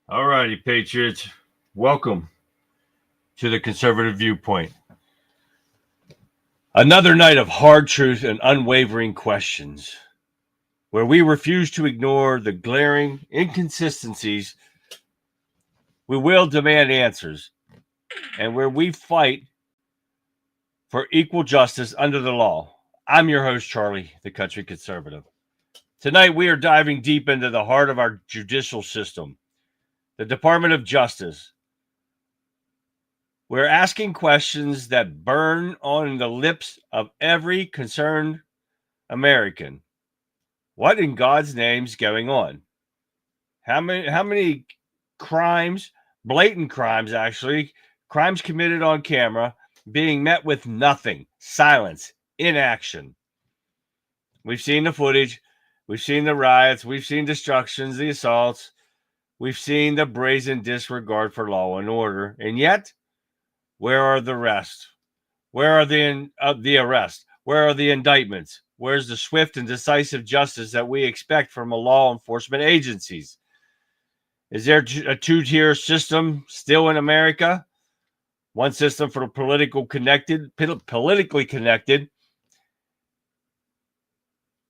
All righty, Patriots. Welcome to the Conservative Viewpoint. Another night of hard truth and unwavering questions, where we refuse to ignore the glaring inconsistencies. We will demand answers, and where we fight for equal justice under the law. I'm your host, Charlie, the Country Conservative. Tonight, we are diving deep into the heart of our judicial system, the Department of Justice. We're asking questions that burn on the lips of every concerned American. What in God's name's going on? How many crimes, blatant crimes actually, crimes committed on camera, being met with nothing, silence, inaction? We've seen the footage, we've seen the riots, we've seen destructions, the assaults, we've seen the brazen disregard for law and order, and yet, where are the rest? Where are the arrests? Where are the indictments? Where's the swift and decisive justice that we expect from law enforcement agencies? Is there a two-tier system still in America? One system for the politically connected,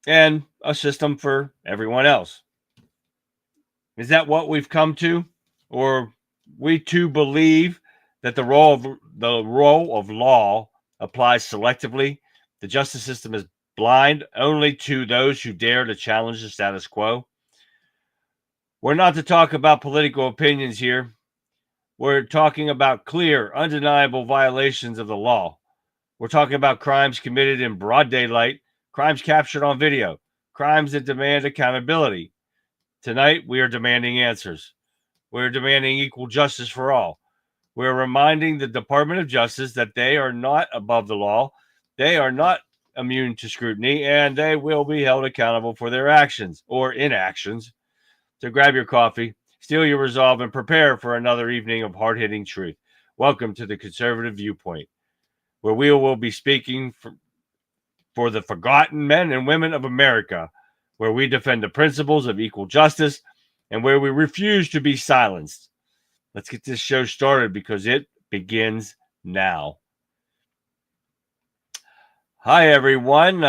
and a system for everyone else. Is that what we've come to? Or we too believe that the role of law applies selectively? The justice system is blind only to those who dare to challenge the status quo? We're not to talk about political opinions here. We're talking about clear, undeniable violations of the law. We're talking about crimes committed in broad daylight, crimes captured on video, crimes that demand accountability. Tonight, we are demanding answers. We're demanding equal justice for all. We're reminding the Department of Justice that they are not above the law, they are not immune to scrutiny, and they will be held accountable for their actions or inactions. So grab your coffee, steel your resolve, and prepare for another evening of hard-hitting truth. Welcome to the Conservative Viewpoint, where we will be speaking for the forgotten men and women of America, where we defend the principles of equal justice, and where we refuse to be silenced. Let's get this show started because it begins now. Hi, everyone.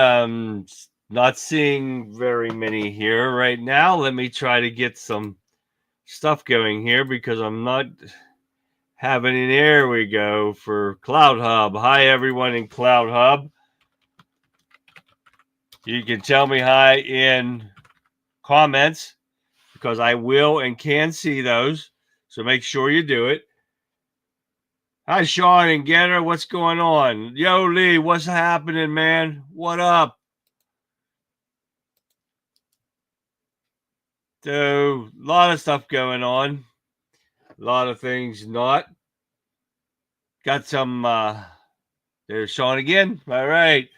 Not seeing very many here right now. Let me try to get some stuff going here because I'm not having it. There we go for Cloud Hub. Hi, everyone in Cloud Hub. You can tell me hi in comments because I will and can see those. So make sure you do it. Hi, Sean and Getter. What's going on? Yo, Lee, what's happening, man? What up? So, a lot of stuff going on. A lot of things not. Got some, there's Sean again. All right.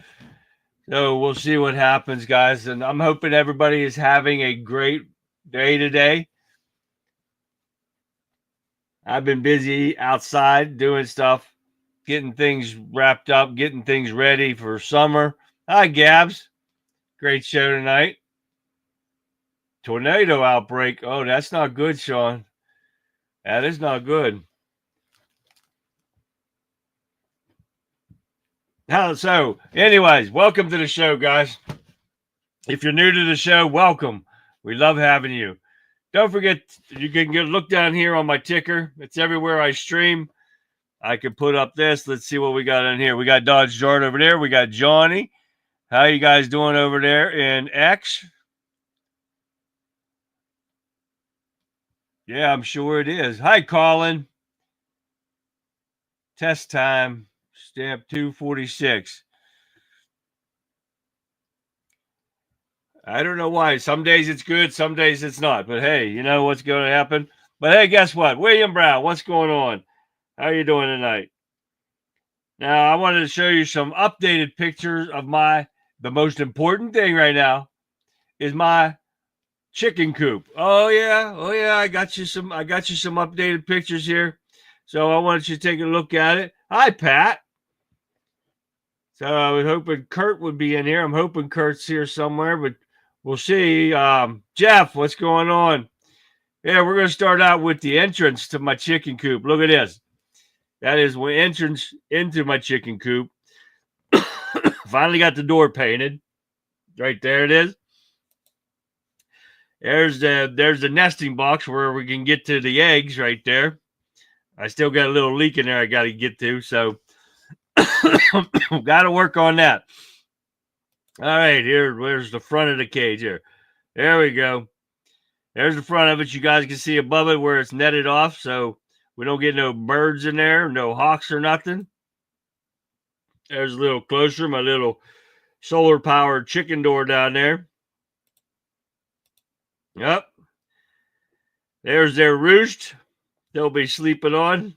So, we'll see what happens, guys. And I'm hoping everybody is having a great day today. I've been busy outside doing stuff, getting things wrapped up, getting things ready for summer. Hi, Gabs. Great show tonight. Tornado outbreak. Oh, that's not good, Sean. That is not good. So, anyways, welcome to the show, guys. If you're new to the show, welcome. We love having you. Don't forget, you can look down here on my ticker. It's everywhere I stream. I can put up this. Let's see what we got in here. We got Dodge Dart over there. We got Johnny. How you guys doing over there in X? Yeah, I'm sure it is. Hi, Colin. Test time. Stamp 246. I don't know why. Some days it's good, some days it's not. But hey, you know what's going to happen? But hey, guess what? William Brown, what's going on? How are you doing tonight? Now, I wanted to show you some updated pictures of the most important thing right now is my chicken coop. Oh yeah. I got you some updated pictures here. So I wanted you to take a look at it. Hi, Pat. So I was hoping Kurt would be in here. I'm hoping Kurt's here somewhere, but we'll see. Jeff, what's going on? Yeah, we're going to start out with the entrance to my chicken coop. Look at this. That is the entrance into my chicken coop. Finally got the door painted. Right there it is. There's the nesting box where we can get to the eggs right there. I still got a little leak in there I got to get to, so got to work on that. All right, where's the front of the cage here? There we go. There's the front of it. You guys can see above it where it's netted off, so we don't get no birds in there, no hawks or nothing. There's a little closer, my little solar-powered chicken door down there. Yep. There's their roost. They'll be sleeping on.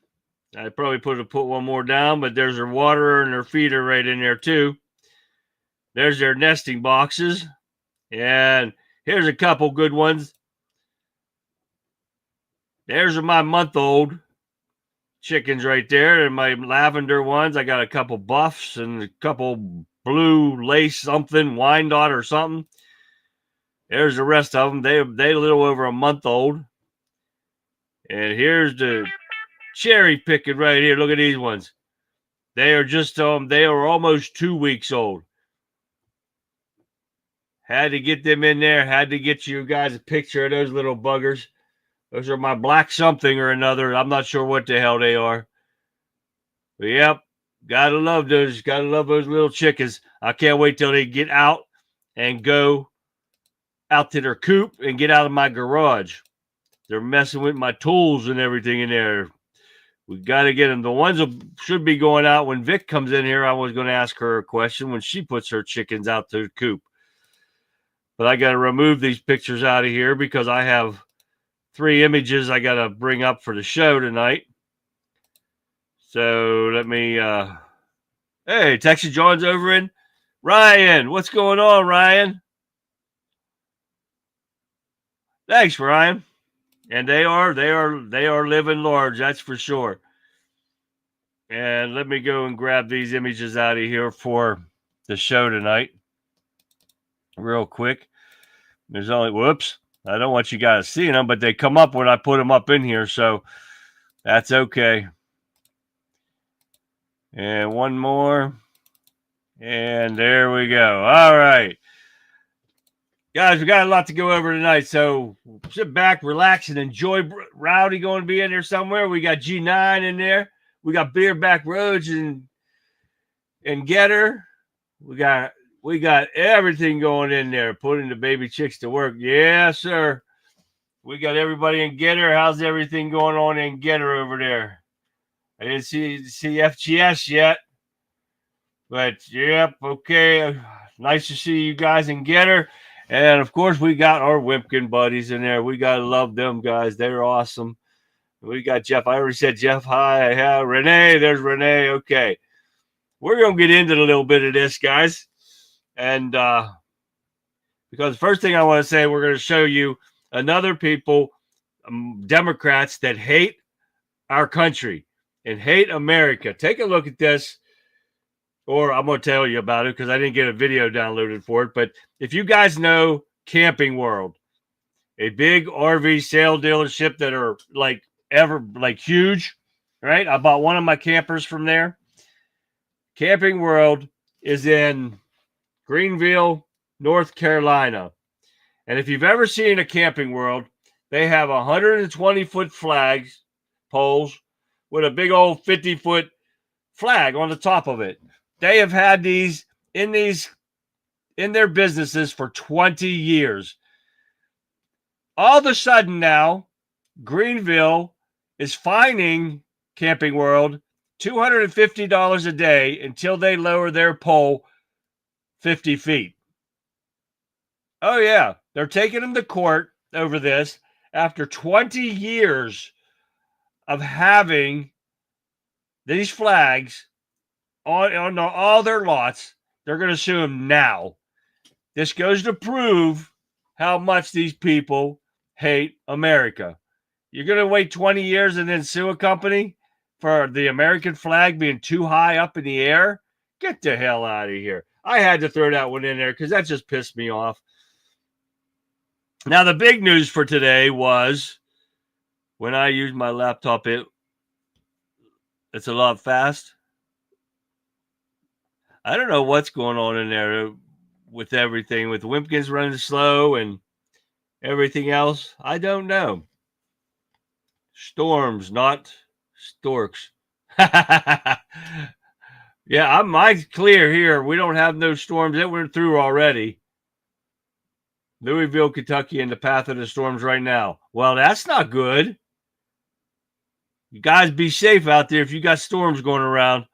I probably put one more down, but there's their waterer and their feeder right in there too. There's their nesting boxes. And here's a couple good ones. There's my month-old chickens right there, and my lavender ones. I got a couple buffs and a couple blue lace something, Wyandotte or something. There's the rest of them. They a little over a month old. And here's the cherry picking right here. Look at these ones. They are just they are almost 2 weeks old. Had to get them in there. Had to get you guys a picture of those little buggers. Those are my black something or another. I'm not sure what the hell they are. But yep, gotta love those. Gotta love those little chickens. I can't wait till they get out and go out to their coop and get out of my garage. They're messing with my tools and everything in there. We got to get them. The ones that should be going out when Vic comes in here. I was going to ask her a question when she puts her chickens out to the coop. But I got to remove these pictures out of here because I have 3 images I got to bring up for the show tonight. So let me, hey, Texas John's over in. Ryan, what's going on, Ryan? Thanks, Ryan. And they are living large, that's for sure. And let me go and grab these images out of here for the show tonight. Real quick. There's only, whoops. I don't want you guys seeing them, but they come up when I put them up in here, so that's okay. And one more. And there we go. All right. Guys, we got a lot to go over tonight, so sit back, relax, and enjoy. Rowdy going to be in there somewhere. We got G9 in there. We got Beerback Roads and Getter. We got everything going in there, putting the baby chicks to work. Yeah, sir. We got everybody in Getter. How's everything going on in Getter over there? I didn't see FGS yet, but yep, okay. Nice to see you guys in Getter. And, of course, we got our Wimpkin buddies in there. We got to love them guys. They're awesome. We got Jeff. I already said Jeff. Hi. Yeah, Renee. There's Renee. Okay. We're going to get into a little bit of this, guys. And because the first thing I want to say, we're going to show you another people, Democrats, that hate our country and hate America. Take a look at this. Or I'm going to tell you about it because I didn't get a video downloaded for it. But if you guys know Camping World, a big RV sale dealership that are like huge, right? I bought one of my campers from there. Camping World is in Greenville, North Carolina. And if you've ever seen a Camping World, they have 120-foot flags, poles, with a big old 50-foot flag on the top of it. They have had these in their businesses for 20 years. All of a sudden now, Greenville is fining Camping World $250 a day until they lower their pole 50 feet. Oh, yeah. They're taking them to court over this after 20 years of having these flags on all their lots. They're going to sue them now. This goes to prove how much these people hate America. You're going to wait 20 years and then sue a company for the American flag being too high up in the air? Get the hell out of here. I had to throw that one in there because that just pissed me off. Now, the big news for today was when I use my laptop, it's a lot fast. I don't know what's going on in there with everything, with Wimpkins running slow and everything else. I don't know. Storms, not storks. Yeah, mine's clear here. We don't have no storms. It went through already. Louisville, Kentucky, in the path of the storms right now. Well, that's not good. You guys be safe out there if you got storms going around.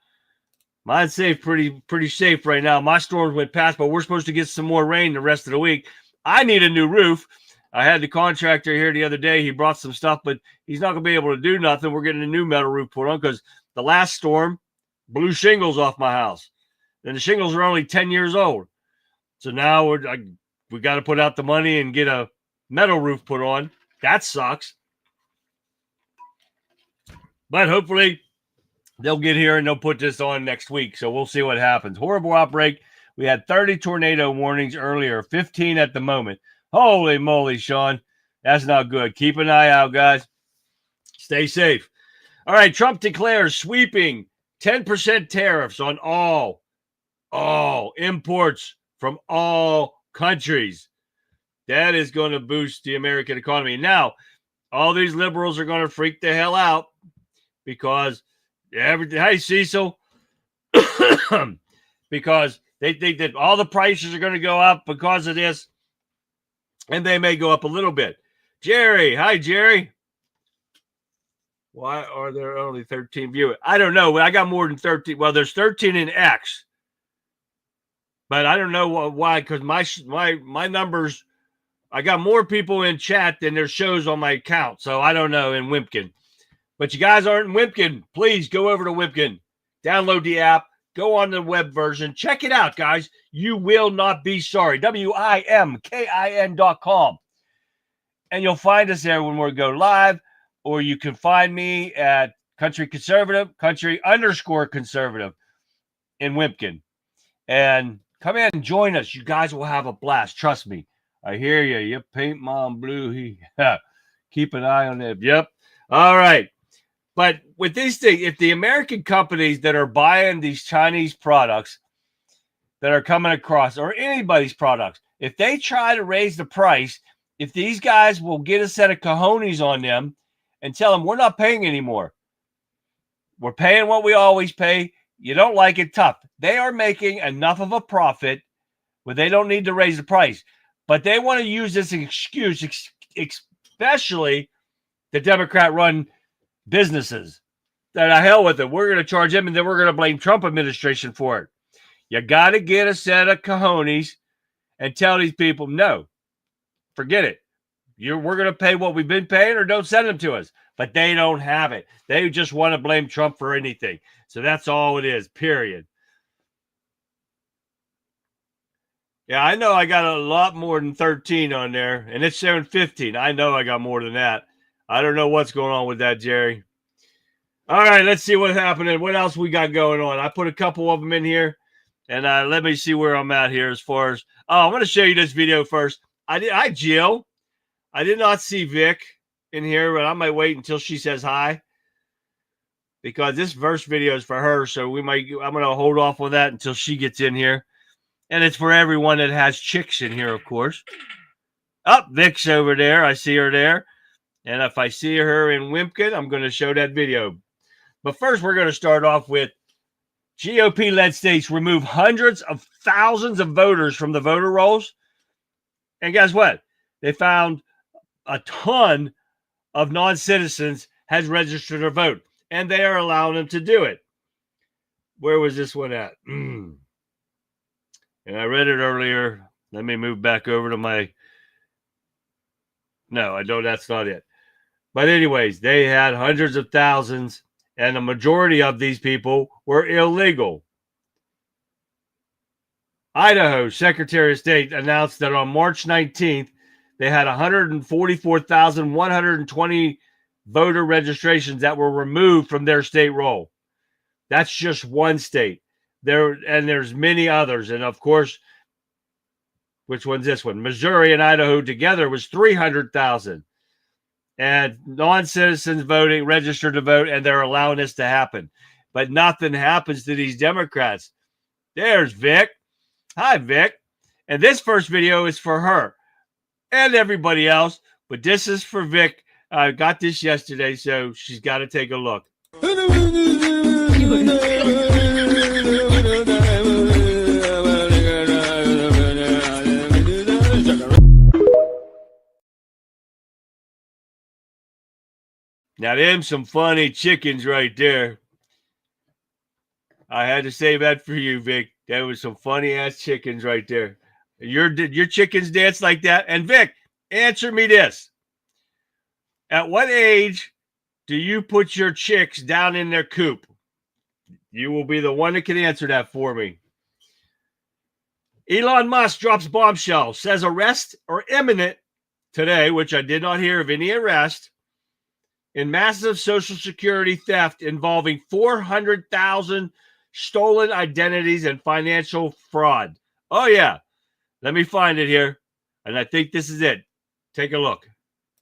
Mine's safe, pretty safe right now. My storms went past, but we're supposed to get some more rain the rest of the week. I need a new roof. I had the contractor here the other day. He brought some stuff, but he's not going to be able to do nothing. We're getting a new metal roof put on because the last storm blew shingles off my house. And the shingles are only 10 years old. So now we got to put out the money and get a metal roof put on. That sucks. But hopefully they'll get here and they'll put this on next week. So we'll see what happens. Horrible outbreak. We had 30 tornado warnings earlier, 15 at the moment. Holy moly, Sean. That's not good. Keep an eye out, guys. Stay safe. All right, Trump declares sweeping 10% tariffs on all imports from all countries. That is going to boost the American economy. Now, all these liberals are going to freak the hell out because hey, Cecil, because they think that all the prices are going to go up because of this, and they may go up a little bit. Jerry, hi, Jerry. Why are there only 13 viewers? I don't know. I got more than 13. Well, there's 13 in X, but I don't know why, because my numbers, I got more people in chat than there's shows on my account, so I don't know in Wimpkin. But you guys aren't in Wimpkin, please go over to Wimpkin. Download the app. Go on the web version. Check it out, guys. You will not be sorry. WIMKIN.com. And you'll find us there when we go live, or you can find me at Country Conservative, Country_Conservative in Wimpkin. And come in and join us. You guys will have a blast. Trust me. I hear you. You paint mom blue. Keep an eye on it. Yep. All right. But with these things, if the American companies that are buying these Chinese products that are coming across, or anybody's products, if they try to raise the price, if these guys will get a set of cojones on them and tell them, we're not paying anymore. We're paying what we always pay. You don't like it, tough. They are making enough of a profit where they don't need to raise the price. But they want to use this excuse, especially the Democrat-run businesses. That the hell with it. We're going to charge them, and then we're going to blame Trump administration for it. You got to get a set of cojones and tell these people, no, forget it. We're going to pay what we've been paying, or don't send them to us. But they don't have it. They just want to blame Trump for anything. So that's all it is, period. Yeah, I know I got a lot more than 13 on there, and it's showing 15. I know I got more than that. I don't know what's going on with that, Jerry. All right, let's see what's happening. What else we got going on? I put a couple of them in here, and let me see where I'm at here as far as... Oh, I'm going to show you this video first. Hi, Jill. I did not see Vic in here, but I might wait until she says hi, because this verse video is for her, so I'm going to hold off on that until she gets in here. And it's for everyone that has chicks in here, of course. Oh, Vic's over there. I see her there. And if I see her in Wimpkin, I'm going to show that video. But first, we're going to start off with GOP-led states remove hundreds of thousands of voters from the voter rolls. And guess what? They found a ton of non-citizens has registered to vote. And they are allowing them to do it. Where was this one at? And I read it earlier. Let me move back over to my... No, I don't. That's not it. But anyways, they had hundreds of thousands, and the majority of these people were illegal. Idaho Secretary of State announced that on March 19th, they had 144,120 voter registrations that were removed from their state roll. That's just one state. There's many others. And of course, which one's this one? Missouri and Idaho together was 300,000. and non-citizens voting, register to vote, and they're allowing this to happen. But nothing happens to these Democrats. There's Vic. Hi, Vic. And this first video is for her and everybody else, but this is for Vic. I got this yesterday, so she's got to take a look. Now, them some funny chickens right there. I had to say that for you, Vic. That was some funny-ass chickens right there. Your chickens dance like that? And, Vic, answer me this. At what age do you put your chicks down in their coop? You will be the one that can answer that for me. Elon Musk drops bombshell, says arrest or imminent today, which I did not hear of any arrest, in massive Social Security theft involving 400,000 stolen identities and financial fraud. Oh, yeah. Let me find it here. And I think this is it. Take a look.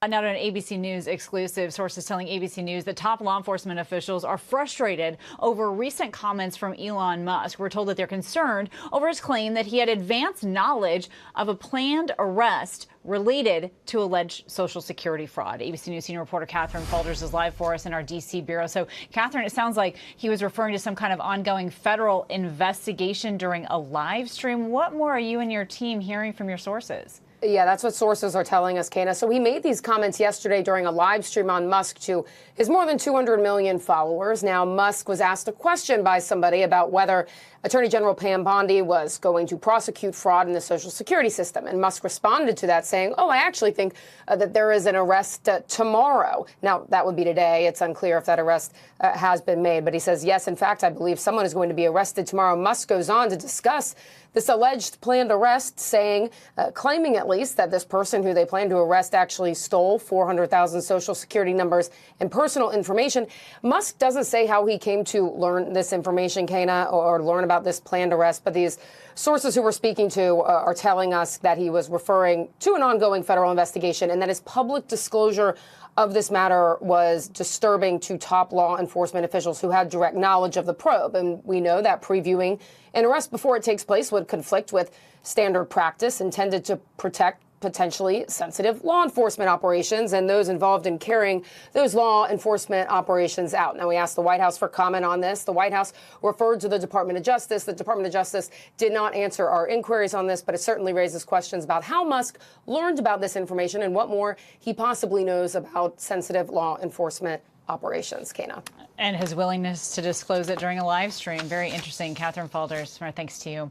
Now, an ABC News exclusive, sources telling ABC News that top law enforcement officials are frustrated over recent comments from Elon Musk. We're told that they're concerned over his claim that he had advanced knowledge of a planned arrest related to alleged Social Security fraud. ABC News senior reporter Catherine Faulders is live for us in our D.C. bureau. So, Catherine, it sounds like he was referring to some kind of ongoing federal investigation during a live stream. What more are you and your team hearing from your sources? Yeah, that's what sources are telling us, Kana. So he made these comments yesterday during a live stream on Musk to his more than 200 million followers. Now, Musk was asked a question by somebody about whether Attorney General Pam Bondi was going to prosecute fraud in the Social Security system. And Musk responded to that saying, I actually think that there is an arrest tomorrow. Now, that would be today. It's unclear if that arrest has been made. But he says, yes, in fact, I believe someone is going to be arrested tomorrow. Musk goes on to discuss this alleged planned arrest, saying, claiming at least that this person who they plan to arrest actually stole 400,000 Social Security numbers and personal information. Musk doesn't say how he came to learn this information, Kana, or learn about this planned arrest, but these sources who we're speaking to are telling us that he was referring to an ongoing federal investigation and that his public disclosure of this matter was disturbing to top law enforcement officials who had direct knowledge of the probe. And we know that previewing an arrest before it takes place would conflict with standard practice intended to protect potentially sensitive law enforcement operations and those involved in carrying those law enforcement operations out. Now, we asked the White House for comment on this. The White House referred to the Department of Justice. The Department of Justice did not answer our inquiries on this, but it certainly raises questions about how Musk learned about this information and what more he possibly knows about sensitive law enforcement operations, Kana. And his willingness to disclose it during a live stream. Very interesting. Catherine Faulders, thanks to you.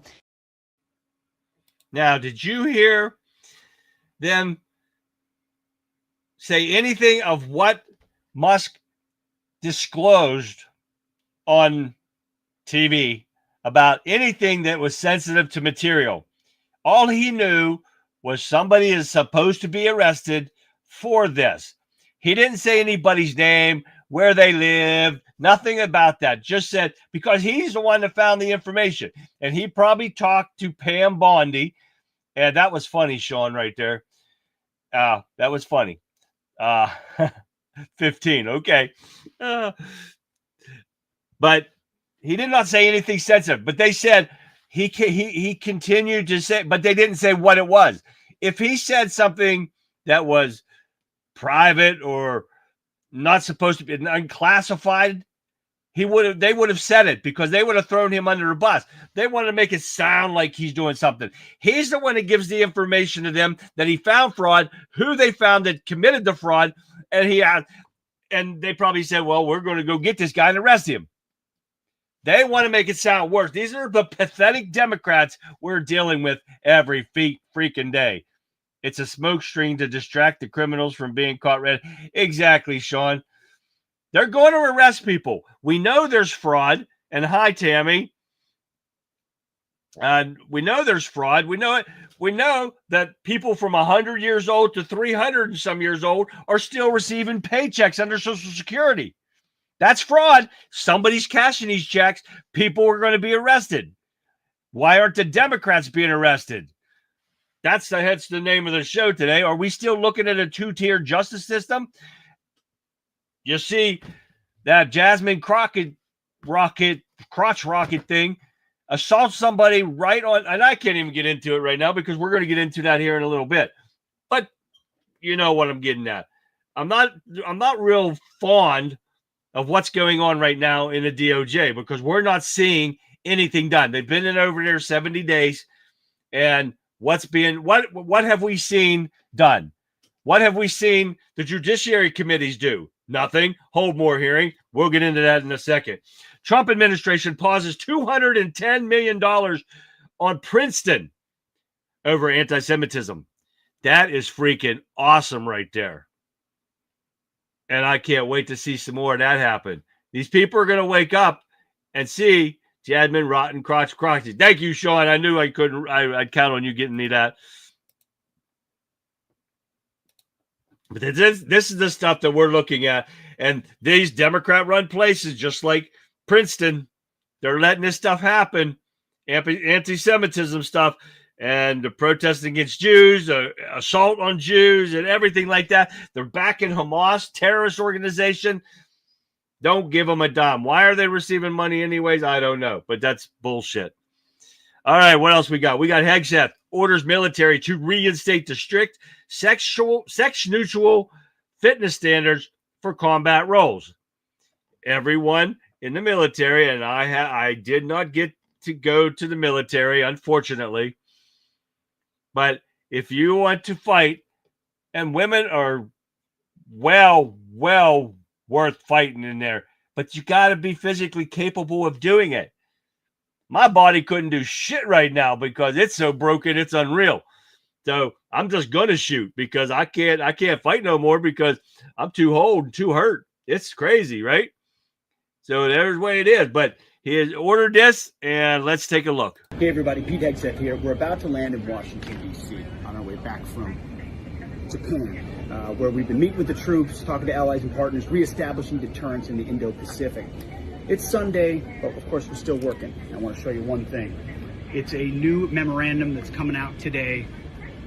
Now, did you hear them say anything of what Musk disclosed on TV about anything that was sensitive to material? All he knew was somebody is supposed to be arrested for this. He didn't say anybody's name, where they live, nothing about that. Just said, because he's the one that found the information. And he probably talked to Pam Bondi. And that was funny, Sean, right there. That was funny. 15, okay. But he did not say anything sensitive. But they said he continued to say, but they didn't say what it was. If he said something that was private or not supposed to be unclassified, they would have said it because they would have thrown him under the bus. They want to make it sound like he's doing something. He's the one that gives the information to them that he found fraud, who they found that committed the fraud, and they probably said, well, we're going to go get this guy and arrest him. They want to make it sound worse. These are the pathetic Democrats we're dealing with every freaking day. It's a smokescreen to distract the criminals from being caught red. Exactly, Sean. They're going to arrest people. We know there's fraud. And hi, Tammy. We know there's fraud. We know it. We know that people from 100 years old to 300 and some years old are still receiving paychecks under Social Security. That's fraud. Somebody's cashing these checks. People are going to be arrested. Why aren't the Democrats being arrested? That's the name of the show today. Are we still looking at a two-tier justice system? you see that Jasmine Crockett crotch rocket thing assault somebody right on, and I can't even get into it right now because we're going to get into that here in a little bit. But you know what I'm getting at. I'm not real fond of what's going on right now in the DOJ because we're not seeing anything done. They've been in over there 70 days, and what have we seen done? What have we seen the judiciary committees do? Nothing. Hold more hearing. We'll get into that in a second. Trump administration pauses $210 million on Princeton over anti-Semitism. That is freaking awesome right there. And I can't wait to see some more of that happen. These people are going to wake up and see Jasmine Rotten Crotch Croxy. Thank you, Sean. I knew I couldn't. I'd count on you getting me that. But this is the stuff that we're looking at. And these Democrat-run places, just like Princeton, they're letting this stuff happen. Anti-Semitism stuff. And the protesting against Jews, assault on Jews, and everything like that. They're backing Hamas, terrorist organization. Don't give them a dime. Why are they receiving money anyways? I don't know, but that's bullshit. All right, what else we got? We got Hegseth orders military to reinstate the strict sex-neutral fitness standards for combat roles. Everyone in the military, and I did not get to go to the military, unfortunately. But if you want to fight, and women are well worth fighting in there, but you got to be physically capable of doing it. My body couldn't do shit right now because it's so broken, it's unreal. So I'm just going to shoot because I can't fight no more because I'm too old and too hurt. It's crazy, right? So there's the way it is. But he has ordered this, and let's take a look. Hey everybody, Pete Hegseth here. We're about to land in Washington, D.C. on our way back from Japan, where we've been meeting with the troops, talking to allies and partners, reestablishing deterrence in the Indo-Pacific. It's Sunday, but of course we're still working. I want to show you one thing. It's a new memorandum that's coming out today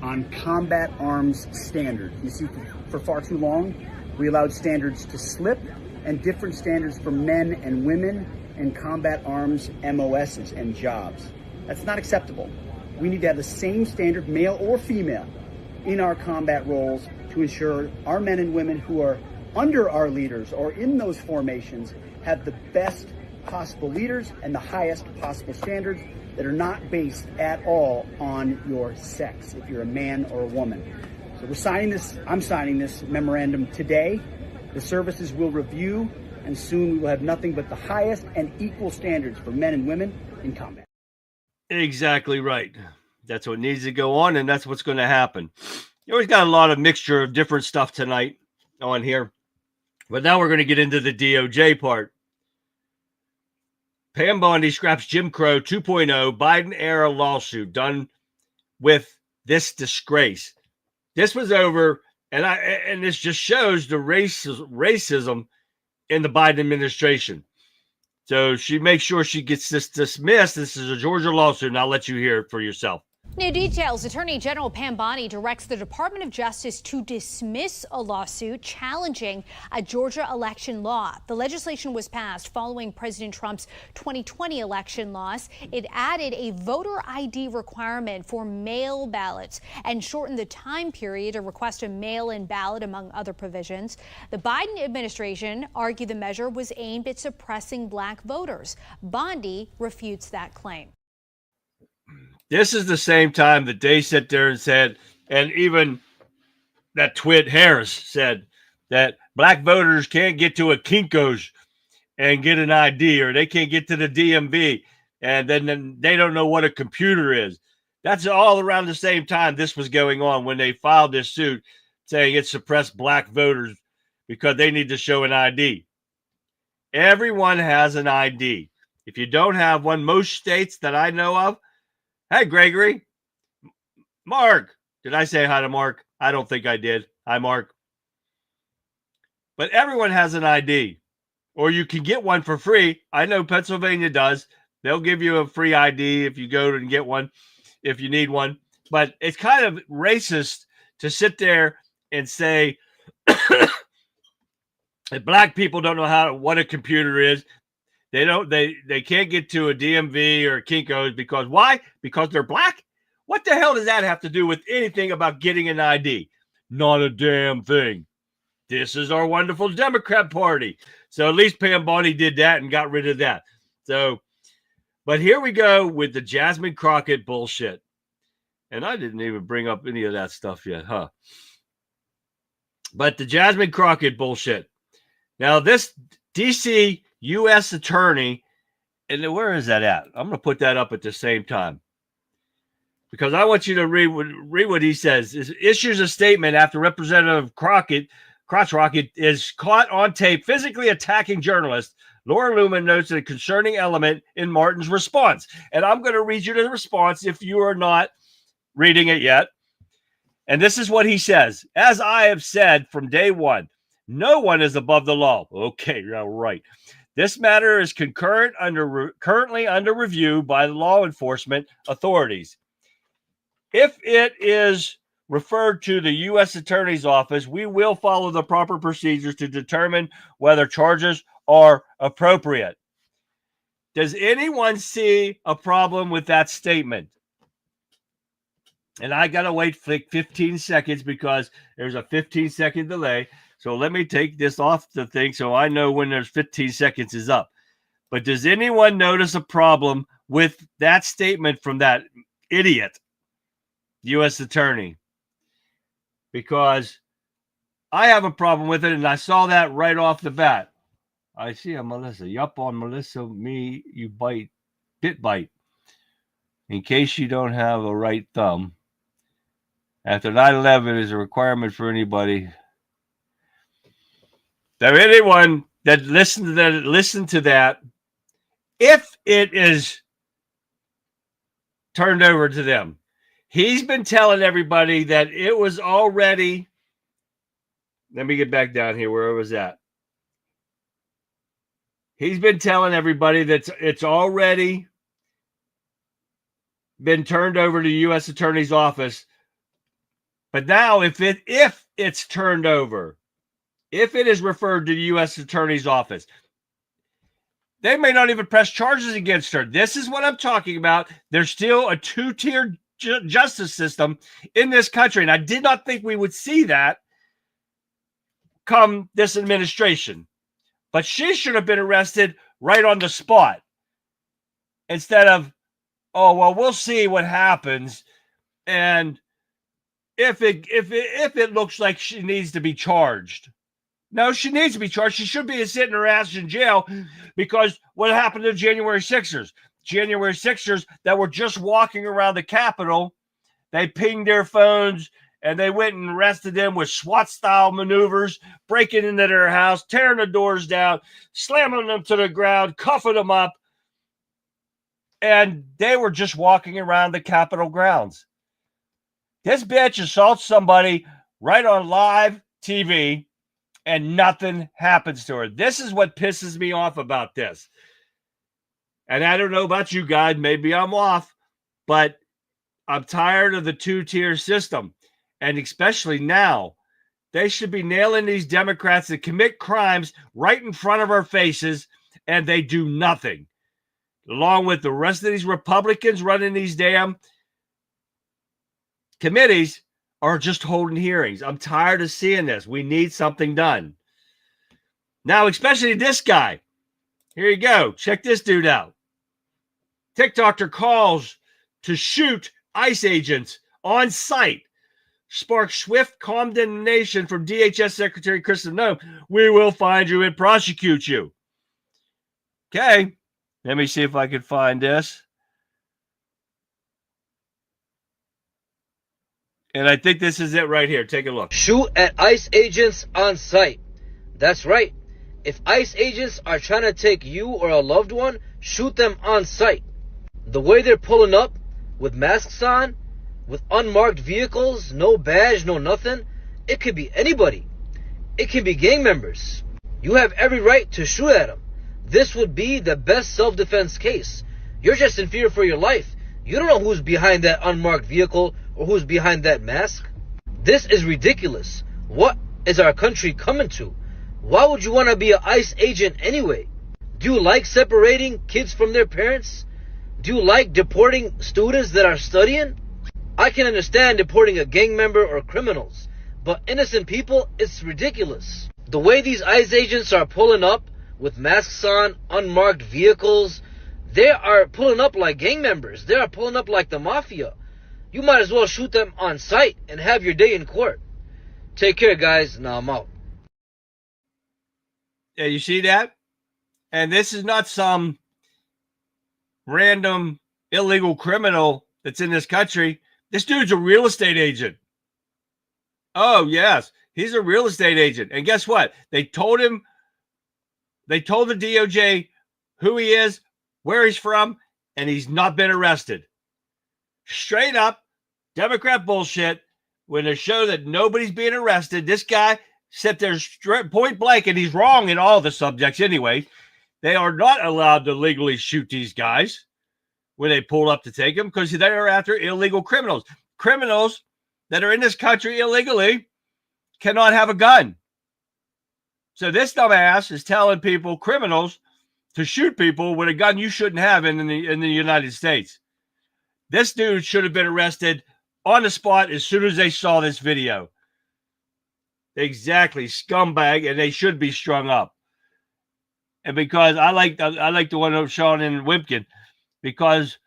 on combat arms standards. You see, for far too long, we allowed standards to slip and different standards for men and women in combat arms MOSs and jobs. That's not acceptable. We need to have the same standard, male or female, in our combat roles to ensure our men and women who are under our leaders or in those formations have the best possible leaders and the highest possible standards that are not based at all on your sex, if you're a man or a woman. So we're signing this, I'm signing this memorandum today. The services will review, and soon we will have nothing but the highest and equal standards for men and women in combat. Exactly right. That's what needs to go on, and that's what's going to happen. You always got a lot of mixture of different stuff tonight on here. But now we're going to get into the DOJ part. Pam Bondi scraps Jim Crow 2.0 Biden-era lawsuit done with this disgrace. This was over, and this just shows the racism in the Biden administration. So she makes sure she gets this dismissed. This is a Georgia lawsuit, and I'll let you hear it for yourself. New details. Attorney General Pam Bondi directs the Department of Justice to dismiss a lawsuit challenging a Georgia election law. The legislation was passed following President Trump's 2020 election loss. It added a voter ID requirement for mail ballots and shortened the time period to request a mail-in ballot, among other provisions. The Biden administration argued the measure was aimed at suppressing black voters. Bondi refutes that claim. This is the same time that they sit there and said, and even that twit Harris said, that black voters can't get to a Kinko's and get an ID, or they can't get to the DMV, and then they don't know what a computer is. That's all around the same time this was going on when they filed this suit saying it suppressed black voters because they need to show an ID. Everyone has an ID. If you don't have one, most states that I know of, hey, Gregory. Mark. Did I say hi to Mark? I don't think I did. Hi, Mark. But everyone has an ID. Or you can get one for free. I know Pennsylvania does. They'll give you a free ID if you go and get one, if you need one. But it's kind of racist to sit there and say If black people don't know what a computer is, they can't get to a DMV or a Kinko's because why? Because they're black? What the hell does that have to do with anything about getting an ID? Not a damn thing. This is our wonderful Democrat Party. So at least Pam Bondi did that and got rid of that. So, but here we go with the Jasmine Crockett bullshit. And I didn't even bring up any of that stuff yet, huh? But the Jasmine Crockett bullshit. Now, this D.C. U.S. attorney, and where is that at? I'm going to put that up at the same time. Because I want you to read what he says. It issues a statement after Representative Crotch Rocket is caught on tape physically attacking journalists. Laura Lumen notes a concerning element in Martin's response. And I'm going to read you the response if you are not reading it yet. And this is what he says. As I have said from day one, no one is above the law. Okay, yeah, right. This matter is currently under review by the law enforcement authorities. If it is referred to the U.S. Attorney's Office, we will follow the proper procedures to determine whether charges are appropriate. Does anyone see a problem with that statement? And I got to wait for like 15 seconds because there's a 15-second delay. So let me take this off the thing so I know when there's 15 seconds is up. But does anyone notice a problem with that statement from that idiot U.S. attorney? Because I have a problem with it, and I saw that right off the bat. I see a Melissa. Yup, on Melissa, me, you bite. In case you don't have a right thumb. After 9/11 is a requirement for anybody. That anyone that listen to that, if it is turned over to them. He's been telling everybody that it was already. Let me get back down here where it was at. He's been telling everybody that it's already been turned over to the U.S. Attorney's Office. But now if it's turned over, if it is referred to the U.S. Attorney's Office, they may not even press charges against her. This is what I'm talking about. There's still a two-tier justice system in this country. And I did not think we would see that come this administration. But she should have been arrested right on the spot. Instead of, oh, well, we'll see what happens. And if it looks like she needs to be charged. No, she needs to be charged. She should be sitting her ass in jail because what happened to January 6ers? January 6ers that were just walking around the Capitol, they pinged their phones and they went and arrested them with SWAT-style maneuvers, breaking into their house, tearing the doors down, slamming them to the ground, cuffing them up. And they were just walking around the Capitol grounds. This bitch assaults somebody right on live TV and nothing happens to her. This is what pisses me off about this. And I don't know about you guys, maybe I'm off, but I'm tired of the two-tier system. And especially now, they should be nailing these Democrats that commit crimes right in front of our faces, and they do nothing. Along with the rest of these Republicans running these damn committees are just holding hearings. I'm tired of seeing this. We need something done. Now, especially this guy. Here you go. Check this dude out. TikToker calls to shoot ICE agents on site. Sparks swift condemnation from DHS Secretary Kristen Noem. We will find you and prosecute you. Okay. Let me see if I can find this. And I think this is it right here. Take a look. Shoot at ICE agents on site. That's right. If ICE agents are trying to take you or a loved one, shoot them on site. The way they're pulling up, with masks on, with unmarked vehicles, no badge, no nothing, it could be anybody. It can be gang members. You have every right to shoot at them. This would be the best self-defense case. You're just in fear for your life. You don't know who's behind that unmarked vehicle or who's behind that mask. This is ridiculous. What is our country coming to? Why would you want to be an ICE agent anyway? Do you like separating kids from their parents? Do you like deporting students that are studying? I can understand deporting a gang member or criminals, but innocent people, it's ridiculous. The way these ICE agents are pulling up with masks on, unmarked vehicles, they are pulling up like gang members. They are pulling up like the mafia. You might as well shoot them on sight and have your day in court. Take care, guys. Now I'm out. Yeah, you see that? And this is not some random illegal criminal that's in this country. This dude's a real estate agent. Oh, yes. He's a real estate agent. And guess what? They told the DOJ who he is, where he's from, and he's not been arrested. Straight up Democrat bullshit. When they show that nobody's being arrested, this guy sat there point blank, and he's wrong in all the subjects anyway. They are not allowed to legally shoot these guys when they pull up to take them because they are after illegal criminals. Criminals that are in this country illegally cannot have a gun. So this dumbass is telling people, criminals, to shoot people with a gun you shouldn't have in the United States. This dude should have been arrested on the spot as soon as they saw this video. Exactly, scumbag, and they should be strung up. And because I like the one of Sean and Wimpkin, because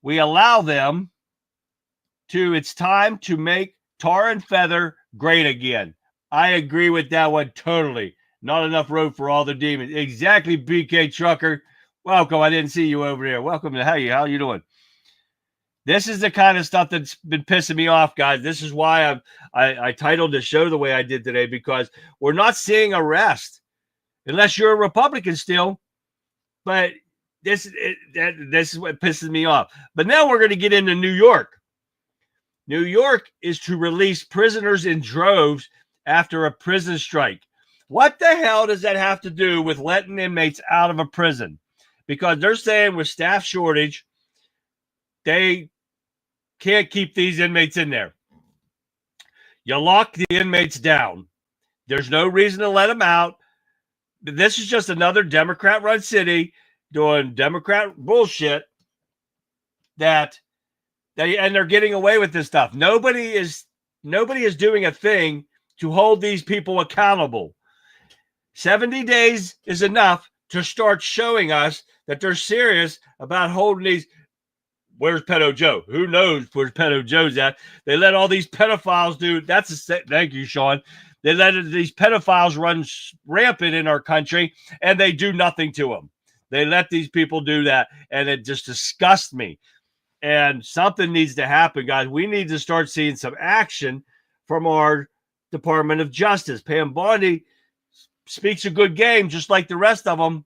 we allow them to, it's time to make tar and feather great again. I agree with that one totally. Not enough road for all the demons. Exactly, BK Trucker. Welcome. I didn't see you over there. Welcome to how you doing? This is the kind of stuff that's been pissing me off, guys. This is why I titled the show the way I did today, because we're not seeing arrest unless you're a Republican still. But this is what pisses me off. But now we're going to get into New York. New York is to release prisoners in droves after a prison strike. What the hell does that have to do with letting inmates out of a prison? Because they're saying with staff shortage, they can't keep these inmates in there. You lock the inmates down. There's no reason to let them out. This is just another Democrat-run city doing Democrat bullshit they're getting away with this stuff. Nobody is doing a thing to hold these people accountable. 70 days is enough to start showing us that they're serious about holding these. Where's Pedo Joe? Who knows where Pedo Joe's at? They let all these pedophiles do. Thank you, Sean. They let these pedophiles run rampant in our country, and they do nothing to them. They let these people do that, and it just disgusts me. And something needs to happen, guys. We need to start seeing some action from our Department of Justice. Pam Bondi speaks a good game, just like the rest of them.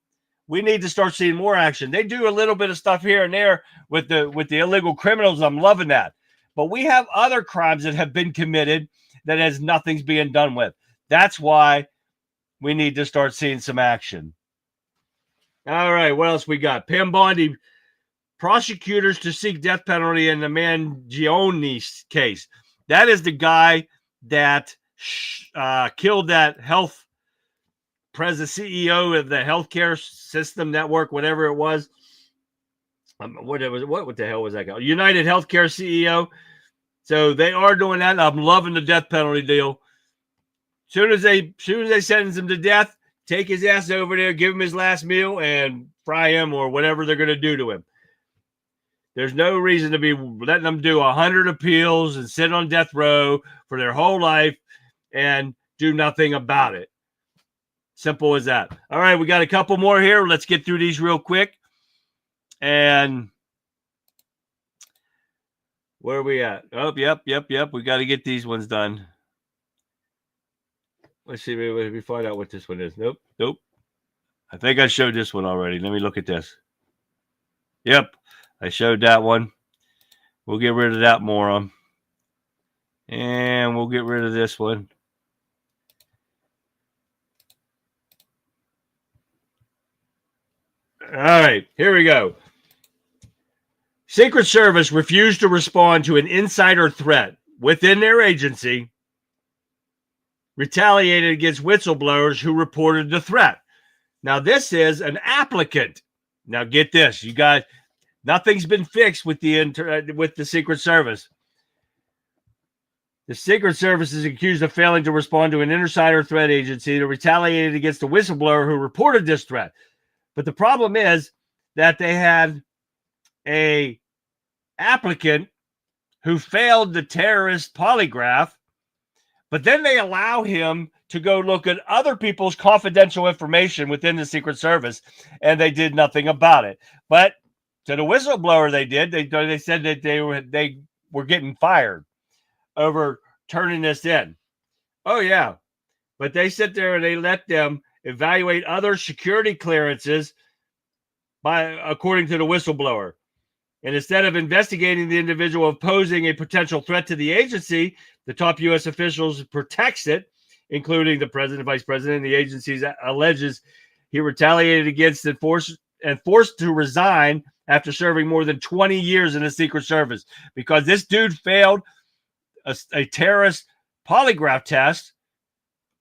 We need to start seeing more action. They do a little bit of stuff here and there with the illegal criminals. I'm loving that. But we have other crimes that have been committed that has nothing's being done with. That's why we need to start seeing some action. All right, what else we got? Pam Bondi, prosecutors to seek death penalty in the Mangione case. That is the guy that killed that CEO of the healthcare system network, whatever it was. What the hell was that guy? United Healthcare CEO. So they are doing that. I'm loving the death penalty deal. Soon as they sentence him to death, take his ass over there, give him his last meal, and fry him or whatever they're going to do to him. There's no reason to be letting them do 100 appeals and sit on death row for their whole life and do nothing about it. Simple as that. All right, we got a couple more here. Let's get through these real quick. And where are we at? Oh, yep. We got to get these ones done. Let's see. Let me find out what this one is. Nope. I think I showed this one already. Let me look at this. Yep, I showed that one. We'll get rid of that moron. And we'll get rid of this one. All right, here we go. Secret Service refused to respond to an insider threat within their agency retaliated against whistleblowers who reported the threat. Now, this is an applicant. Now, get this, you guys. Nothing's been fixed with the Secret Service. The Secret Service is accused of failing to respond to an insider threat agency that retaliated against the whistleblower who reported this threat. But the problem is that they had a applicant who failed the terrorist polygraph, but then they allow him to go look at other people's confidential information within the Secret Service, and they did nothing about it. But to the whistleblower, they did. They said that they were getting fired over turning this in. Oh, yeah. But they sit there and they let them evaluate other security clearances according to the whistleblower. And instead of investigating the individual posing a potential threat to the agency, the top U.S. officials protects it, including the president, vice president, and the agencies alleges he retaliated against and forced to resign after serving more than 20 years in the Secret Service because this dude failed a terrorist polygraph test,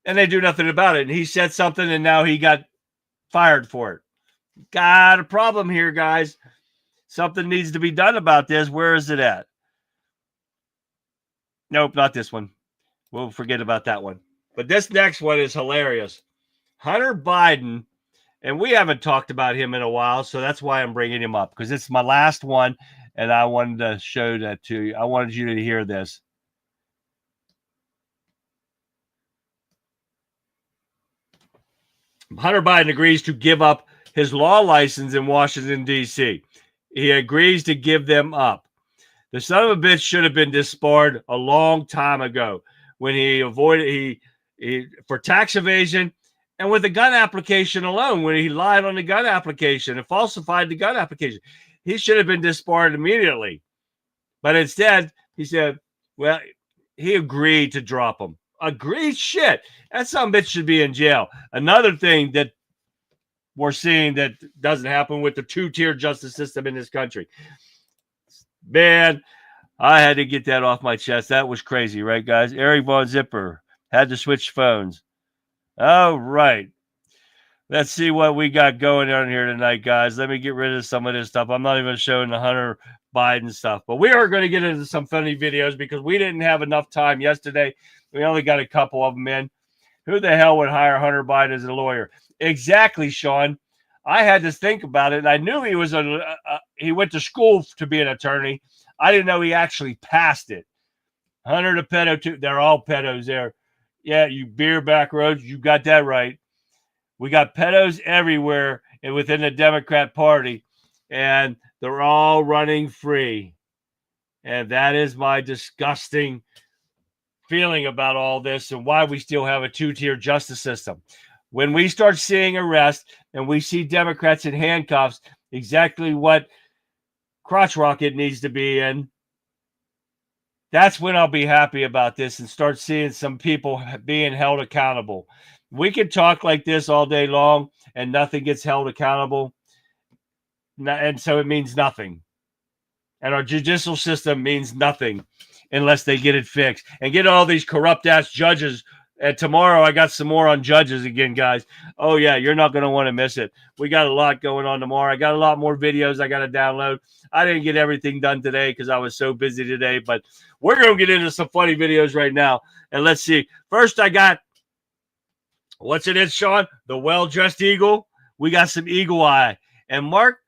and they do nothing about it. And he said something, and now he got fired for it. Got a problem here, guys. Something needs to be done about this. Where is it at? Nope, not this one. We'll forget about that one. But this next one is hilarious. Hunter Biden, and we haven't talked about him in a while, so that's why I'm bringing him up, because it's my last one, and I wanted to show that to you. I wanted you to hear this. Hunter Biden agrees to give up his law license in Washington, D.C. He agrees to give them up. The son of a bitch should have been disbarred a long time ago when he avoided for tax evasion and with the gun application alone, when he lied on the gun application and falsified the gun application. He should have been disbarred immediately. But instead, he said, well, he agreed to drop him. Agreed? Shit. That son of a bitch should be in jail. Another thing that we're seeing that doesn't happen with the two-tier justice system in this country. Man, I had to get that off my chest. That was crazy, right, guys? Eric Von Zipper had to switch phones. All right. Let's see what we got going on here tonight, guys. Let me get rid of some of this stuff. I'm not even showing the Hunter Biden stuff. But we are going to get into some funny videos because we didn't have enough time yesterday. We only got a couple of them in. Who the hell would hire Hunter Biden as a lawyer? Exactly, Sean. I had to think about it. And I knew he was he went to school to be an attorney. I didn't know he actually passed it. Hunter the pedo too. They're all pedos there. Yeah, you beer back roads. You got that right. We got pedos everywhere and within the Democrat Party, and they're all running free. And that is my disgusting feeling about all this and why we still have a two-tier justice system. When we start seeing arrests and we see Democrats in handcuffs, exactly what crotch rocket needs to be in, that's when I'll be happy about this and start seeing some people being held accountable. We can talk like this all day long and nothing gets held accountable. And so it means nothing. And our judicial system means nothing unless they get it fixed and get all these corrupt ass judges. And tomorrow I got some more on judges again, guys. Oh, yeah, you're not going to want to miss it. We got a lot going on tomorrow. I got a lot more videos I got to download. I didn't get everything done today because I was so busy today, but we're going to get into some funny videos right now. And let's see. First, I got, what's it is, Sean? The well-dressed eagle. We got some eagle eye. And Mark,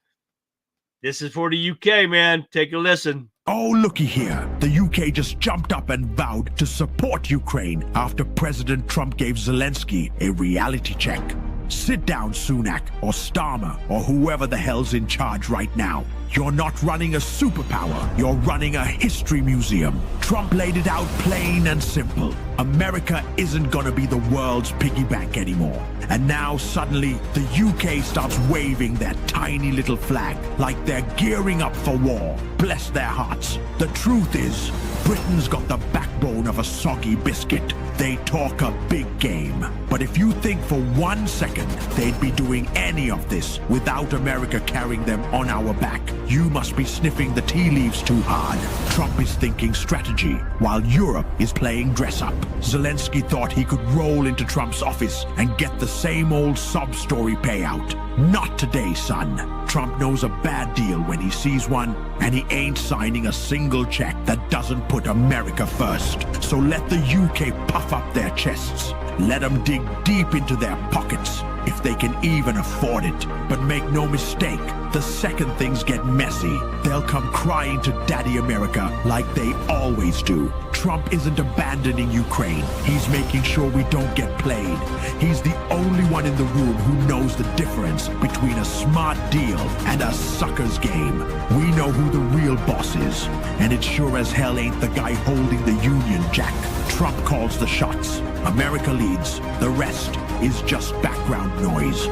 this is for the UK, man. Take a listen. Oh, looky here. The UK just jumped up and vowed to support Ukraine after President Trump gave Zelensky a reality check. Sit down, Sunak, or Starmer, or whoever the hell's in charge right now. You're not running a superpower. You're running a history museum. Trump laid it out plain and simple. America isn't gonna be the world's piggy bank anymore. And now suddenly the UK starts waving their tiny little flag like they're gearing up for war. Bless their hearts. The truth is, Britain's got the backbone of a soggy biscuit. They talk a big game. But if you think for 1 second they'd be doing any of this without America carrying them on our back. You must be sniffing the tea leaves too hard. Trump is thinking strategy, while Europe is playing dress-up. Zelensky thought he could roll into Trump's office and get the same old sob-story payout. Not today, son. Trump knows a bad deal when he sees one, and he ain't signing a single check that doesn't put America first. So let the UK puff up their chests. Let them dig deep into their pockets, if they can even afford it. But make no mistake, the second things get messy, they'll come crying to Daddy America like they always do. Trump isn't abandoning Ukraine. He's making sure we don't get played. He's the only one in the room who knows the difference between a smart deal and a sucker's game. We know who the real boss is, and it sure as hell ain't the guy holding the Union Jack. Trump calls the shots. America leads. The rest is just background noise.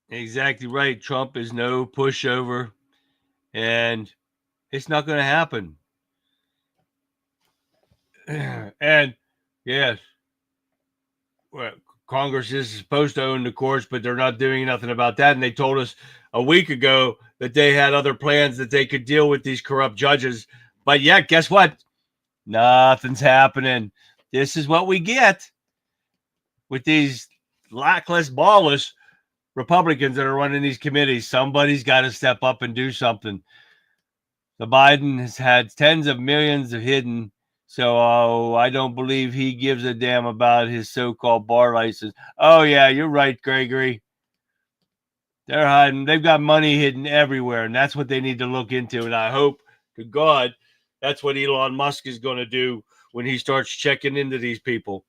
Exactly right. Trump is no pushover, and it's not going to happen. And yes, well, Congress is supposed to own the courts, but they're not doing nothing about that. And they told us a week ago that they had other plans that they could deal with these corrupt judges. But yet, guess what? Nothing's happening. This is what we get with these lackless, ballless Republicans that are running these committees. Somebody's got to step up and do something. The Biden has had tens of millions of hidden, so I don't believe he gives a damn about his so-called bar license. Oh, yeah, you're right, Gregory. They're hiding. They've got money hidden everywhere, and that's what they need to look into. And I hope to God that's what Elon Musk is going to do when he starts checking into these people.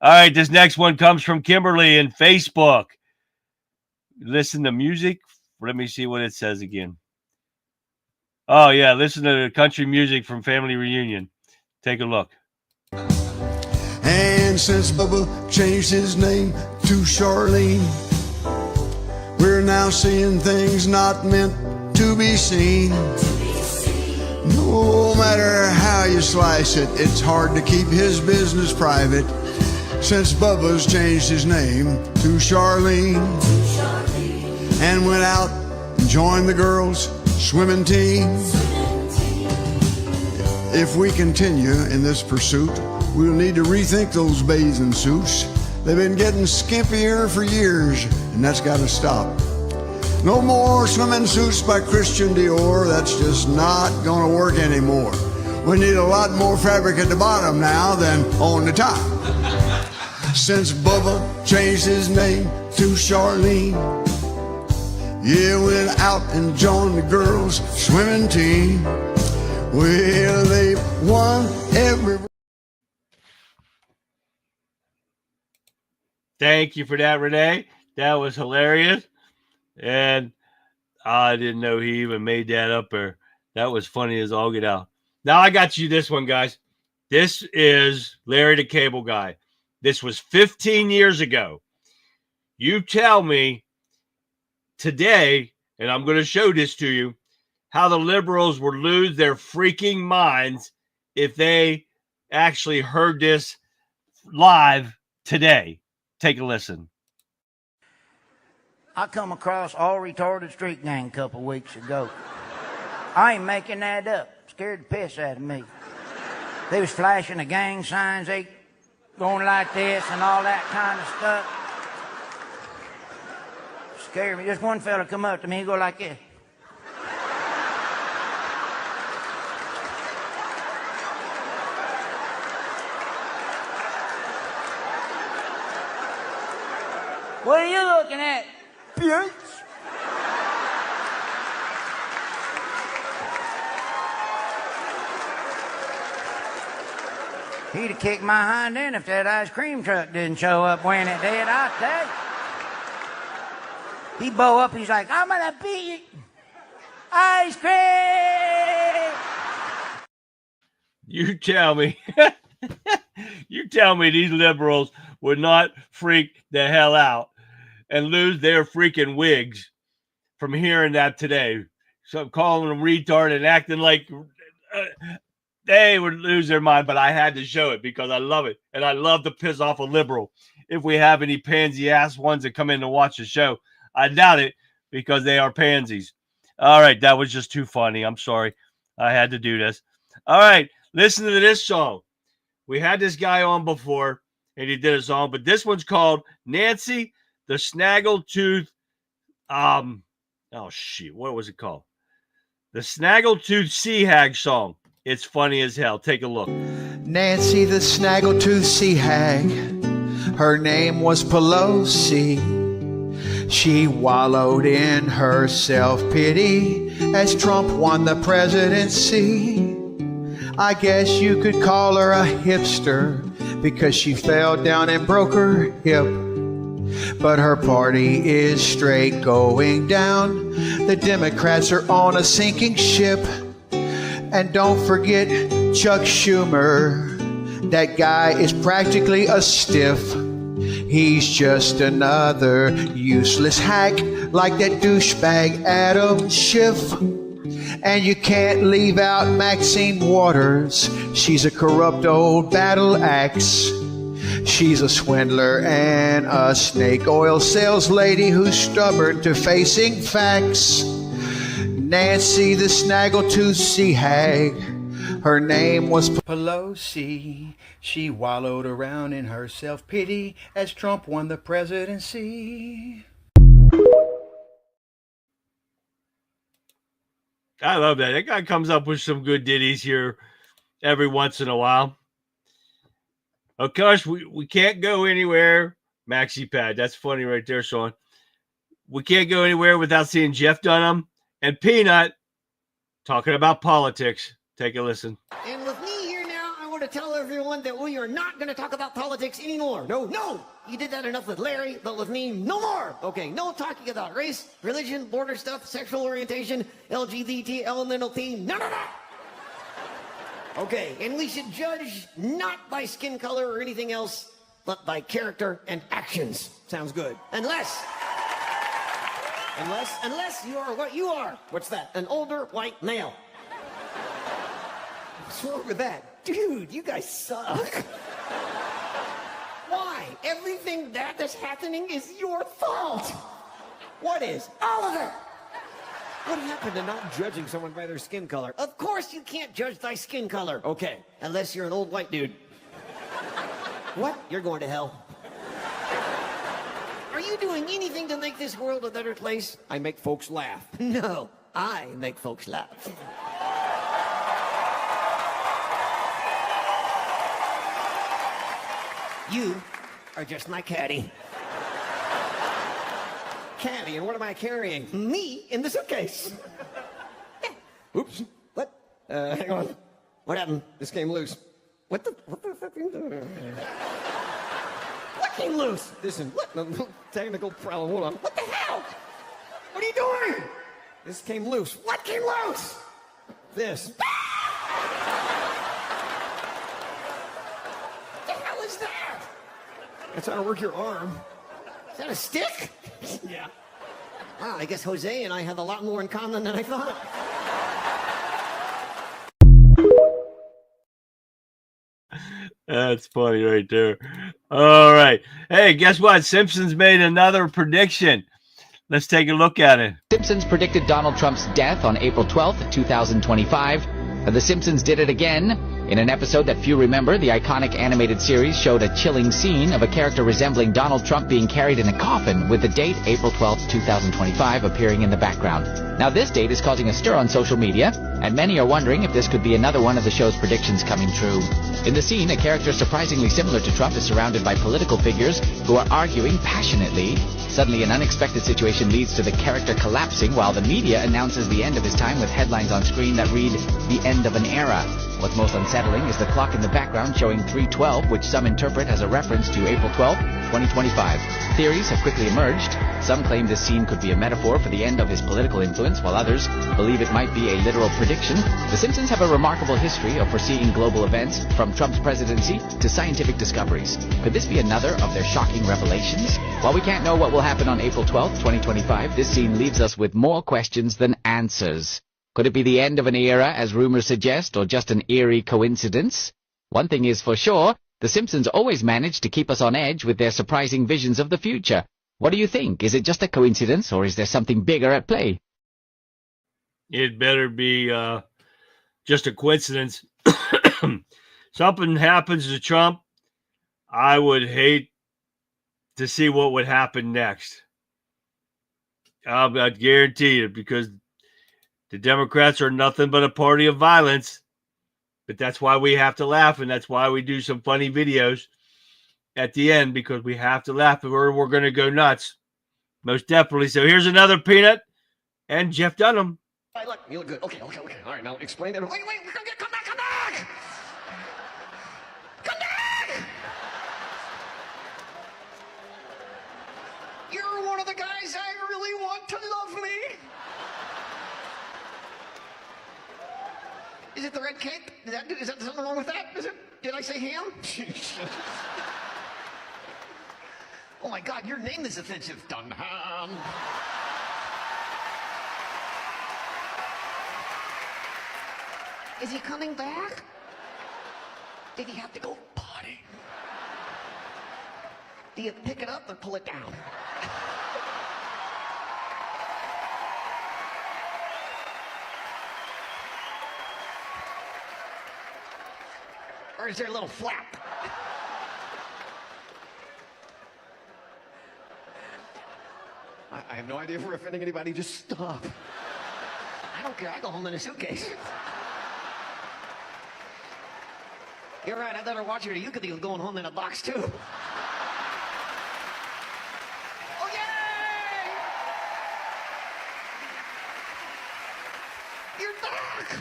All right, this next one comes from Kimberly in Facebook. Listen to music. Let me see what it says again. Oh, yeah, listen to the country music from Family Reunion. Take a look. And since Bubba changed his name to Charlene, we're now seeing things not meant to be seen. No matter how you slice it, it's hard to keep his business private since Bubba's changed his name to Charlene and went out and joined the girls' swimming team. If we continue in this pursuit, we'll need to rethink those bathing suits. They've been getting skimpier for years, and that's got to stop. No more swimming suits by Christian Dior. That's just not going to work anymore. We need a lot more fabric at the bottom now than on the top. Since Bubba changed his name to Charlene, yeah, went out and joined the girls' swimming team. Well, they won every... Thank you for that, Renee. That was hilarious. And I didn't know he even made that up there. That was funny as all get out. Now I got you this one, guys. This is Larry the Cable Guy. This was 15 years ago. You tell me today, and I'm going to show this to you, how the liberals would lose their freaking minds if they actually heard this live today. Take a listen. I come across All Retarded Street Gang a couple weeks ago. I ain't making that up. Scared the piss out of me. They was flashing the gang signs, they going like this and all that kind of stuff. Scared me. Just one fella come up to me and go like this. What are you looking at, bitch? He'd have kicked my hind end if that ice cream truck didn't show up when it did, I tell you. He bow up, he's like, I'm gonna beat you. Ice cream! You tell me. You tell me these liberals would not freak the hell out and lose their freaking wigs from hearing that today. So I'm calling them retard and acting like they would lose their mind, but I had to show it because I love it. And I love to piss off a liberal. If we have any pansy-ass ones that come in to watch the show, I doubt it because they are pansies. All right, that was just too funny. I'm sorry. I had to do this. All right, listen to this song. We had this guy on before, and he did a song, but this one's called Nancy the Snaggletooth. Oh, shit. What was it called? The Snaggletooth Sea Hag song. It's funny as hell. Take a look. Nancy the Snaggletooth Sea Hag, her name was Pelosi. She wallowed in her self-pity as Trump won the presidency. I guess you could call her a hipster because she fell down and broke her hip. But her party is straight going down. The Democrats are on a sinking ship. And don't forget Chuck Schumer. That guy is practically a stiff. He's just another useless hack like that douchebag Adam Schiff. And you can't leave out Maxine Waters. She's a corrupt old battle axe. She's a swindler and a snake oil sales lady who's stubborn to facing facts. Nancy the Snaggletooth Sea Hag, her name was Pelosi. She wallowed around in her self-pity as Trump won the presidency. I love that. That guy comes up with some good ditties here every once in a while. Of course, we can't go anywhere. Maxi Pad, that's funny right there, Sean. We can't go anywhere without seeing Jeff Dunham and Peanut talking about politics. Take a listen. And with me here now, I want to tell everyone that we are not going to talk about politics anymore. No. You did that enough with Larry, but with me, no more. Okay, no talking about race, religion, border stuff, sexual orientation, LGBT, elemental theme, none of that. Okay, and we should judge not by skin color or anything else, but by character and actions. Sounds good. Unless you are what you are. What's that? An older white male. What's wrong with that? Dude, you guys suck. Why? Everything that is happening is your fault. What is? All of it. What happened to not judging someone by their skin color? Of course you can't judge thy skin color. Okay, unless you're an old white dude. What? You're going to hell. Are you doing anything to make this world a better place? I make folks laugh. No, I make folks laugh. You are just my caddy. Caddy, and what am I carrying? Me in the suitcase. Yeah. Oops. What? Hang on. What happened? This came loose. What the fuck? What came loose? Listen, what? No, technical problem. Hold on. What the hell? What are you doing? This came loose. What came loose? This. What the hell is that? That's how to work your arm. Is that a stick? Yeah. Wow, I guess Jose and I have a lot more in common than I thought. That's funny right there. All right. Hey, guess what? Simpsons made another prediction. Let's take a look at it. Simpsons predicted Donald Trump's death on April 12th, 2025. The Simpsons did it again. In an episode that few remember, the iconic animated series showed a chilling scene of a character resembling Donald Trump being carried in a coffin with the date April 12th, 2025 appearing in the background. Now this date is causing a stir on social media, and many are wondering if this could be another one of the show's predictions coming true. In the scene, a character surprisingly similar to Trump is surrounded by political figures who are arguing passionately. Suddenly, an unexpected situation leads to the character collapsing while the media announces the end of his time with headlines on screen that read, "The end of an era." What's most unsettling is the clock in the background showing 3:12, which some interpret as a reference to April 12, 2025. Theories have quickly emerged. Some claim this scene could be a metaphor for the end of his political influence, while others believe it might be a literal prediction. The Simpsons have a remarkable history of foreseeing global events, from Trump's presidency to scientific discoveries. Could this be another of their shocking revelations? While we can't know what will happen on April 12, 2025, this scene leaves us with more questions than answers. Could it be the end of an era, as rumors suggest, or just an eerie coincidence? One thing is for sure, The Simpsons always manage to keep us on edge with their surprising visions of the future. What do you think? Is it just a coincidence, or is there something bigger at play? It better be just a coincidence. Something happens to Trump, I would hate to see what would happen next. I'd guarantee it, because the Democrats are nothing but a party of violence. But that's why we have to laugh, and that's why we do some funny videos at the end, because we have to laugh, or we're going to go nuts. Most definitely. So here's another Peanut and Jeff Dunham. Hey, look, you look good. Okay. All right, now explain that. Wait, come back! Come back! You're one of the guys I really want to love me. Is it the red cape? Is that something wrong with that? Is it? Did I say ham? Oh my God, your name is offensive, Dunham. Is he coming back? Did he have to go potty? Do you pick it up or pull it down? Or is there a little flap? I have no idea if we're offending anybody. Just stop. I don't care. I go home in a suitcase. You're right. I better watch your ukulele going home in a box, too. Oh, yay! You're back!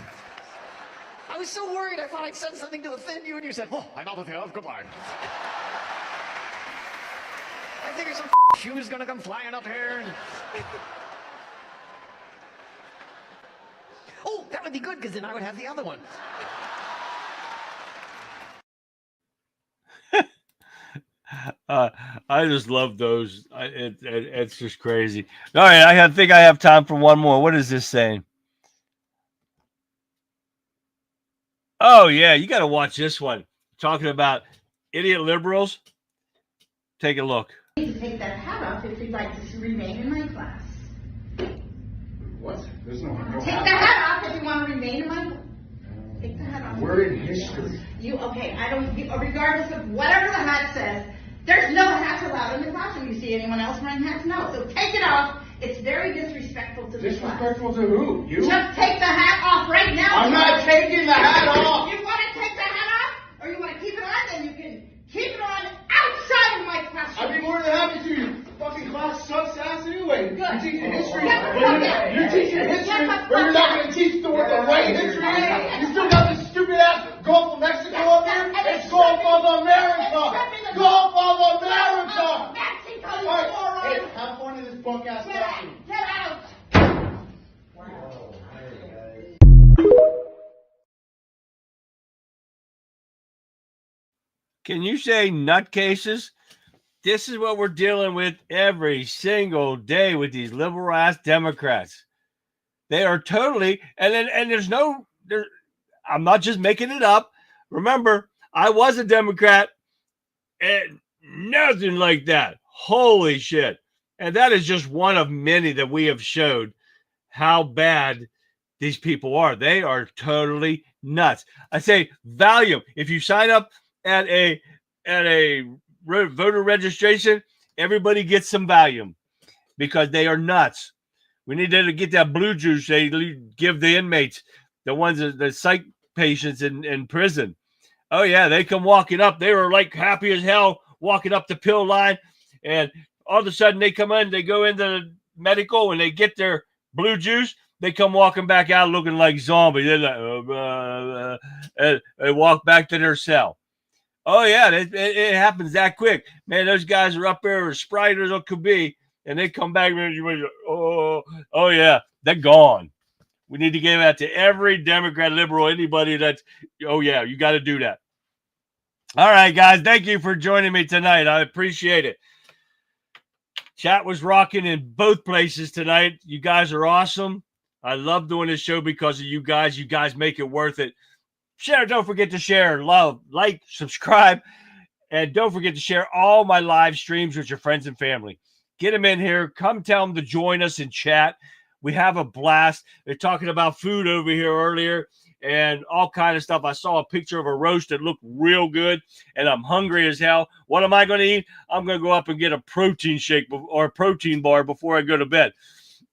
I was so worried. I thought I'd said something to offend you, and you said, "Oh, I'm out of here. Goodbye." I figured some shoe's gonna come flying up here. And... Oh, that would be good, because then I would have the other one. I just love those. It's just crazy. All right, I think I have time for one more. What is this saying? Oh, yeah, you got to watch this one. Talking about idiot liberals. Take a look. To take that hat off if you'd like to remain in my class. What? There's no Take the hat off if you want to remain in my class. Take the hat off. We're in history. Okay, I don't, regardless of whatever the hat says, there's no hats allowed in the classroom. You see anyone else wearing hats? No. So take it off. It's very disrespectful to the class. Disrespectful to who? You? Just take the hat off right now. I'm not taking the hat off. You want to take the hat off? Or you want to keep it on? Then you can keep it on outside of my classroom. I'd be more than happy to. Your fucking class sucks ass anyway. Good. You're teaching history. You're teaching history, but you're not going to teach the right history. You still got this stupid ass Gulf of Mexico up here. It's Gulf of America. Gulf of America. Mexico, hey, have fun in this punk ass classroom. Get out. Can you say nutcases? This is what we're dealing with every single day with these liberal ass Democrats. They are totally, and there's no, I'm not just making it up. Remember, I was a Democrat and nothing like that. Holy shit. And that is just one of many that we have showed how bad these people are. They are totally nuts. I say Valium. If you sign up at a voter registration, everybody gets some Valium because they are nuts. We need to get that blue juice they give the inmates, the ones that the psych patients in prison. Oh yeah, they come walking up. They were like happy as hell walking up the pill line, and all of a sudden they come in, they go into the medical and they get their blue juice. They come walking back out looking like zombies. They're like, they walk back to their cell. Oh, yeah, it happens that quick. Man, those guys are up there as sprite as it could be, and they come back and oh, yeah, they're gone. We need to give that to every Democrat, liberal, anybody that's, oh, yeah, you got to do that. All right, guys, thank you for joining me tonight. I appreciate it. Chat was rocking in both places tonight. You guys are awesome. I love doing this show because of you guys. You guys make it worth it. Share. Don't forget to share, love, like, subscribe, and don't forget to share all my live streams with your friends and family. Get them in here. Come tell them to join us in chat. We have a blast. They're talking about food over here earlier and all kind of stuff. I saw a picture of a roast that looked real good, and I'm hungry as hell. What am I going to eat? I'm going to go up and get a protein shake or a protein bar before I go to bed.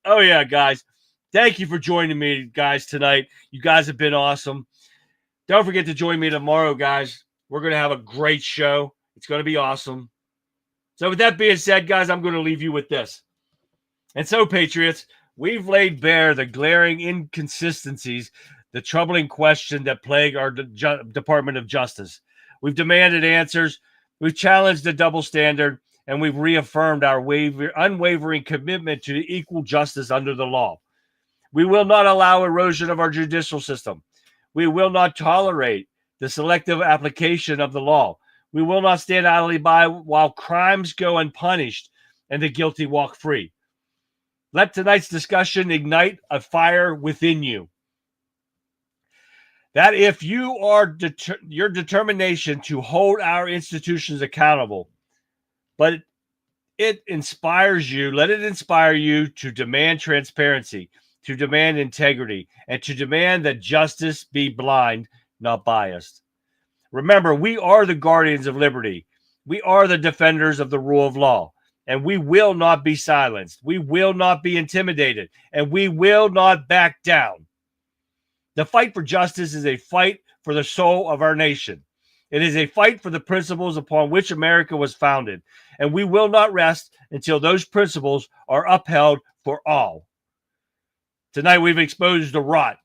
Oh, yeah, guys. Thank you for joining me, guys, tonight. You guys have been awesome. Don't forget to join me tomorrow, guys. We're going to have a great show. It's going to be awesome. So with that being said, guys, I'm going to leave you with this. And so, Patriots, we've laid bare the glaring inconsistencies, the troubling question that plague our Department of Justice. We've demanded answers. We've challenged the double standard, and we've reaffirmed our unwavering commitment to equal justice under the law. We will not allow erosion of our judicial system. We will not tolerate the selective application of the law. We will not stand idly by while crimes go unpunished and the guilty walk free. Let tonight's discussion ignite a fire within you. That if you are your determination to hold our institutions accountable, but it inspires you, let it inspire you to demand transparency, to demand integrity, and to demand that justice be blind, not biased. Remember, we are the guardians of liberty. We are the defenders of the rule of law, and we will not be silenced. We will not be intimidated, and we will not back down. The fight for justice is a fight for the soul of our nation. It is a fight for the principles upon which America was founded, and we will not rest until those principles are upheld for all. Tonight, we've exposed the rot.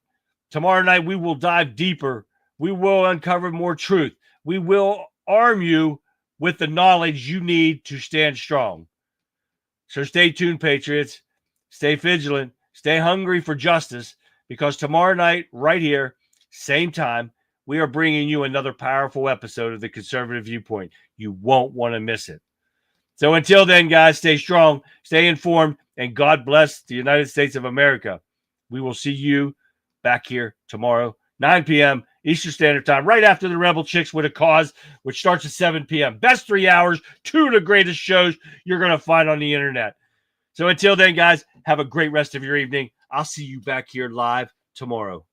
Tomorrow night, we will dive deeper. We will uncover more truth. We will arm you with the knowledge you need to stand strong. So stay tuned, Patriots. Stay vigilant. Stay hungry for justice, because tomorrow night, right here, same time, we are bringing you another powerful episode of The Conservative Viewpoint. You won't want to miss it. So until then, guys, stay strong, stay informed, and God bless the United States of America. We will see you back here tomorrow, 9 p.m. Eastern Standard Time, right after the Rebel Chicks with a Cause, which starts at 7 p.m. Best 3 hours, 2 of the greatest shows you're going to find on the internet. So until then, guys, have a great rest of your evening. I'll see you back here live tomorrow.